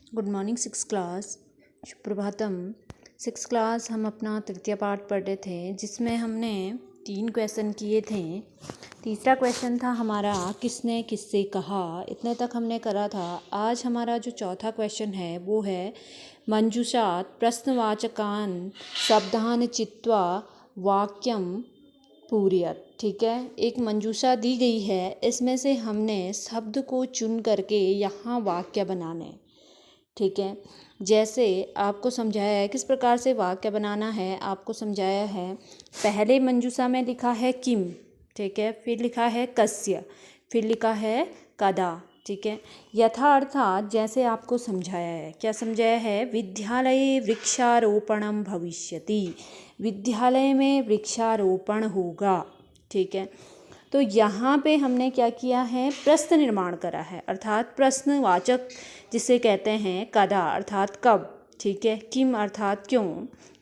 Good morning six class. सुप्रभातम। Six class हम अपना तृतीय पाठ पढ़ रहे थे, जिसमें हमने 3 क्वेश्चन किए थे। तीसरा क्वेश्चन था हमारा किसने किससे कहा, इतने तक हमने करा था। आज हमारा जो चौथा क्वेश्चन है वो है मंजूषात् प्रश्नवाचकान् शब्दान् चित्वा वाक्यम पूरयत। ठीक है, एक मंजूषा दी गई है, इसमें से हमने शब्द को चुन करके यहाँ वाक्य बनाने। ठीक है, जैसे आपको समझाया है किस प्रकार से वाक्य बनाना है, आपको समझाया है। पहले मंजूषा में लिखा है किम, ठीक है, फिर लिखा है कस्य, फिर लिखा है कदा। ठीक है, यथा अर्थात जैसे आपको समझाया है। क्या समझाया है? विद्यालये वृक्षारोपणम भविष्यति, विद्यालय में वृक्षारोपण होगा। ठीक है, तो यहाँ पे हमने क्या किया है? प्रश्न निर्माण करा है, अर्थात प्रश्नवाचक जिसे कहते हैं कदा अर्थात कब। ठीक है, किम अर्थात क्यों,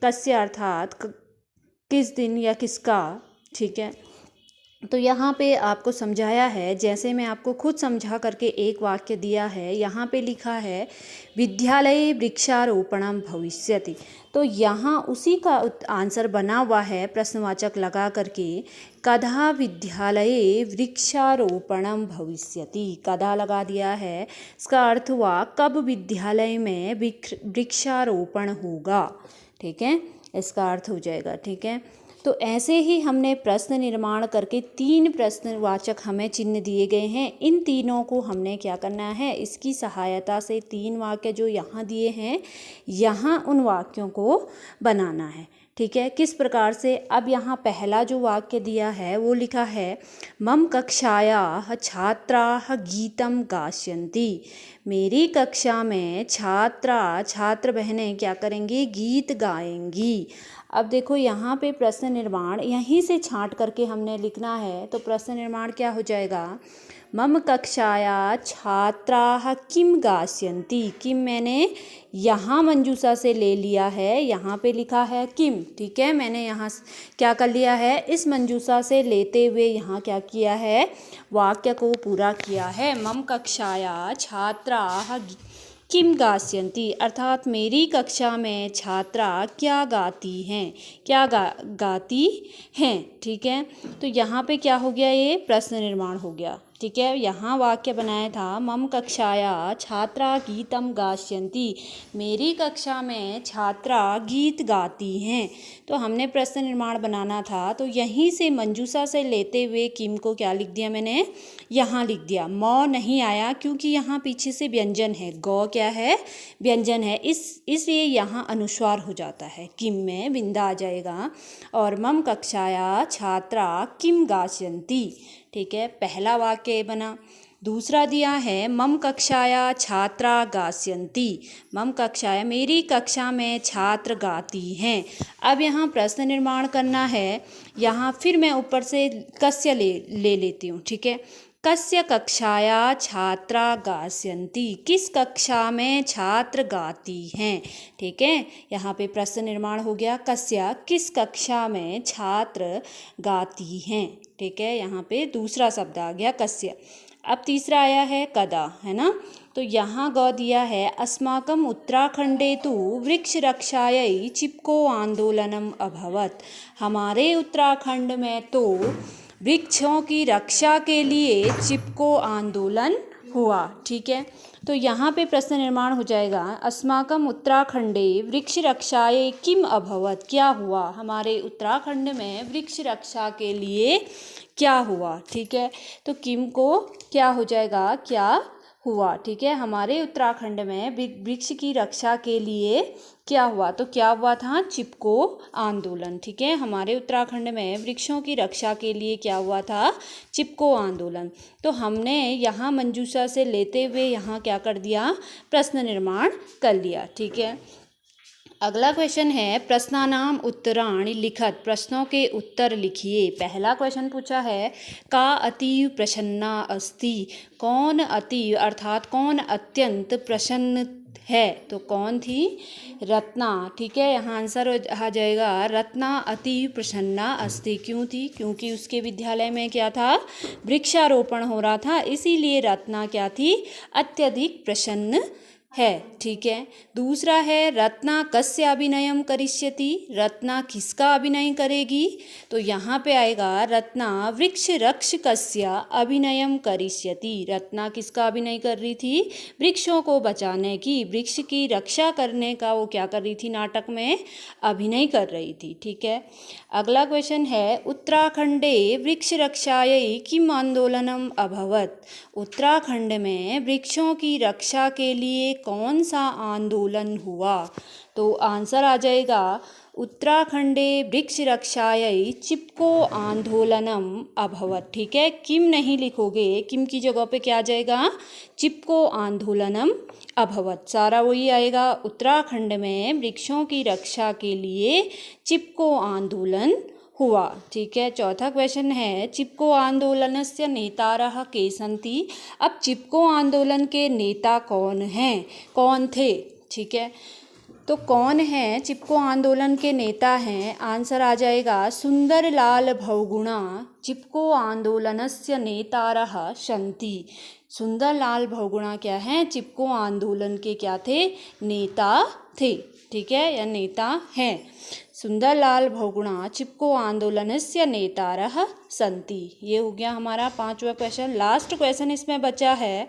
कस्य अर्थात किस दिन या किसका। ठीक है, तो यहाँ पे आपको समझाया है, जैसे मैं आपको खुद समझा करके एक वाक्य दिया है। यहाँ पे लिखा है विद्यालये वृक्षारोपणम भविष्यति, तो यहाँ उसी का आंसर बना हुआ है प्रश्नवाचक लगा करके। कदा विद्यालये वृक्षारोपणम भविष्यति, कदा लगा दिया है, इसका अर्थ हुआ कब विद्यालय में वृक्षारोपण होगा। ठीक है, इसका अर्थ हो जाएगा। ठीक है, तो ऐसे ही हमने प्रश्न निर्माण करके 3 प्रश्नवाचक हमें चिन्ह दिए गए हैं। इन तीनों को हमने क्या करना है? इसकी सहायता से 3 वाक्य जो यहाँ दिए हैं, यहाँ उन वाक्यों को बनाना है। ठीक है, किस प्रकार से? अब यहाँ पहला जो वाक्य दिया है वो लिखा है मम कक्षायाः छात्राः गीतम गास्यन्ति, मेरी कक्षा में छात्र बहनें क्या करेंगी? गीत गाएंगी। अब देखो यहाँ पे प्रश्न निर्माण यहीं से छांट करके हमने लिखना है, तो प्रश्न निर्माण क्या हो जाएगा? मम कक्षाया छात्राः किम गास्यन्ति, किम मैंने यहाँ मंजूषा से ले लिया है, यहाँ पे लिखा है किम। ठीक है, मैंने यहाँ क्या कर लिया है? इस मंजूषा से लेते हुए यहाँ क्या किया है? वाक्य को पूरा किया है। मम कक्षाया छात्राः किम गास्यन्ति, अर्थात मेरी कक्षा में छात्रा क्या गाती हैं, क्या गाती हैं। ठीक है, तो यहाँ पे क्या हो गया? ये प्रश्न निर्माण हो गया। ठीक है, यहाँ वाक्य बनाया था मम कक्षाया छात्रा गीतम गास्यन्ति, मेरी कक्षा में छात्रा गीत गाती हैं। तो हमने प्रश्न निर्माण बनाना था, तो यहीं से मंजूषा से लेते हुए किम को क्या लिख दिया मैंने? यहाँ लिख दिया। म नहीं आया क्योंकि यहाँ पीछे से व्यंजन है, गौ क्या है? व्यंजन है, इसलिए यहाँ अनुस्वार हो जाता है, किम में बिंदा आ जाएगा। और मम कक्षाया छात्रा किम गास्यन्ति। ठीक है, पहला वाक्य बना। दूसरा दिया है मम कक्षाया छात्रा गास्यन्ति, मम कक्षाया मेरी कक्षा में छात्र गाती हैं। अब यहाँ प्रश्न निर्माण करना है, यहाँ फिर मैं ऊपर से कस्य ले लेती हूँ। ठीक है, कस्य कक्षाया छात्रा गास्यन्ति, किस कक्षा में छात्र गाती हैं। ठीक है, यहाँ पे प्रश्न निर्माण हो गया कस्य, किस कक्षा में छात्र गाती हैं। ठीक है, यहाँ पे दूसरा शब्द आ गया कस्य। अब तीसरा आया है कदा, है ना, तो यहाँ ग दिया है अस्माकम उत्तराखंडे तु वृक्ष रक्षायै चिपको आंदोलनम अभवत, हमारे उत्तराखंड में तो वृक्षों की रक्षा के लिए चिपको आंदोलन हुआ। ठीक है, तो यहाँ पे प्रश्न निर्माण हो जाएगा अस्माकम उत्तराखंडे वृक्ष रक्षायै किम अभवत, क्या हुआ, हमारे उत्तराखंड में वृक्ष रक्षा के लिए क्या हुआ। ठीक है, तो किम को क्या हो जाएगा? क्या हुआ। ठीक है, हमारे उत्तराखंड में वृक्ष की रक्षा के लिए क्या हुआ, तो क्या हुआ था? चिपको आंदोलन। ठीक है, हमारे उत्तराखंड में वृक्षों की रक्षा के लिए क्या हुआ था? चिपको आंदोलन। तो हमने यहाँ मंजूषा से लेते हुए यहाँ क्या कर दिया? प्रश्न निर्माण कर लिया। ठीक है, अगला क्वेश्चन है प्रश्नानाम उत्तराणि लिखत, प्रश्नों के उत्तर लिखिए। पहला क्वेश्चन पूछा है का अतीव प्रसन्ना अस्ति, कौन अतीव अर्थात कौन अत्यंत प्रसन्न है, तो कौन थी? रत्ना। ठीक है, यहाँ आंसर आ जाएगा रत्ना अतीव प्रसन्ना अस्ति। क्यों थी? क्योंकि उसके विद्यालय में क्या था? वृक्षारोपण हो रहा था, इसीलिए रत्ना क्या थी? अत्यधिक प्रसन्न है, ठीक है। दूसरा है रत्ना कस्य अभिनयम करिष्यति, रत्ना किसका अभिनय करेगी, तो यहाँ पे आएगा रत्ना वृक्ष रक्ष कस्य अभिनयम करिष्यति। रत्ना किसका अभिनय कर रही थी, वृक्षों को बचाने की, वृक्ष की रक्षा करने का वो क्या कर रही थी, नाटक में अभिनय कर रही थी, ठीक है। अगला क्वेश्चन है उत्तराखंडे वृक्ष रक्षायै किम आंदोलनम अभवत। उत्तराखंड में वृक्षों की रक्षा के लिए कौन सा आंदोलन हुआ, तो आंसर आ जाएगा उत्तराखंडे वृक्ष रक्षायै चिपको आंदोलनम अभवत, ठीक है। किम नहीं लिखोगे, किम की जगह पे क्या आ जाएगा, चिपको आंदोलनम अभवत, सारा वही आएगा। उत्तराखंड में वृक्षों की रक्षा के लिए चिपको आंदोलन हुआ, ठीक है। चौथा क्वेश्चन है चिपको आंदोलनस्य नेतारः के सन्ति। अब चिपको आंदोलन के नेता कौन हैं, कौन थे, ठीक है। तो कौन है चिपको आंदोलन के नेता हैं, आंसर आ जाएगा सुंदरलाल बहुगुणा चिपको आंदोलनस्य नेतारः सन्ति। सुंदरलाल बहुगुणा क्या हैं, चिपको आंदोलन के क्या थे, नेता थे, ठीक है, या नेता हैं। सुंदरलाल बहुगुणा चिपको आंदोलनस्य नेतारः सन्ति। ये हो गया हमारा 5वां क्वेश्चन। लास्ट क्वेश्चन इसमें बचा है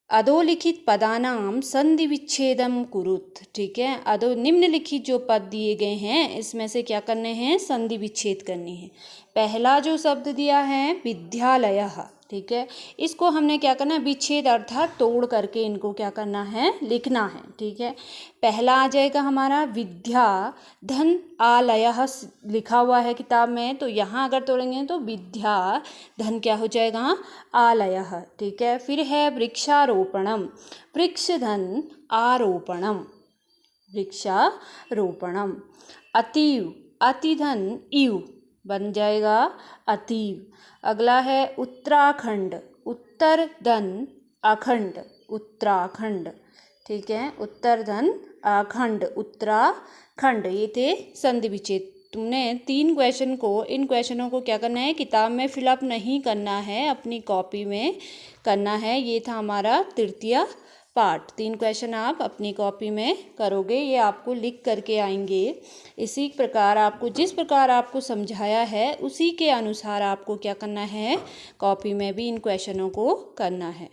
अधोलिखित पदानाम संधि विच्छेदम कुरुत, ठीक है। अधो निम्नलिखित जो पद दिए गए हैं इसमें से क्या करने हैं, संधि विच्छेद करनी है। पहला जो शब्द दिया है विद्यालयः, ठीक है, इसको हमने क्या करना है, विच्छेद अर्थात तोड़ करके इनको क्या करना है, लिखना है, ठीक है। पहला आ जाएगा हमारा विद्या धन आलयः लिखा हुआ है किताब में, तो यहाँ अगर तोड़ेंगे तो विद्या धन क्या हो जाएगा, आलयः, ठीक है। फिर है वृक्षारोपणम, वृक्ष धन आरोपणम, वृक्षारोपणम। अतीव, अतिधन इव बन जाएगा अतीव। अगला है उत्तराखंड, उत्तर धन अखंड, उत्तराखंड, ठीक है, उत्तर धन अखंड, उत्तराखंड। ये थे संधि विच्छेद। तुमने 3 क्वेश्चन को, इन क्वेश्चनों को क्या करना है, किताब में फिलअप नहीं करना है, अपनी कॉपी में करना है। ये था हमारा तृतीय पार्ट। 3 क्वेश्चन आप अपनी कॉपी में करोगे, ये आपको लिख करके आएंगे। इसी प्रकार आपको, जिस प्रकार आपको समझाया है उसी के अनुसार आपको क्या करना है, कॉपी में भी इन क्वेश्चनों को करना है।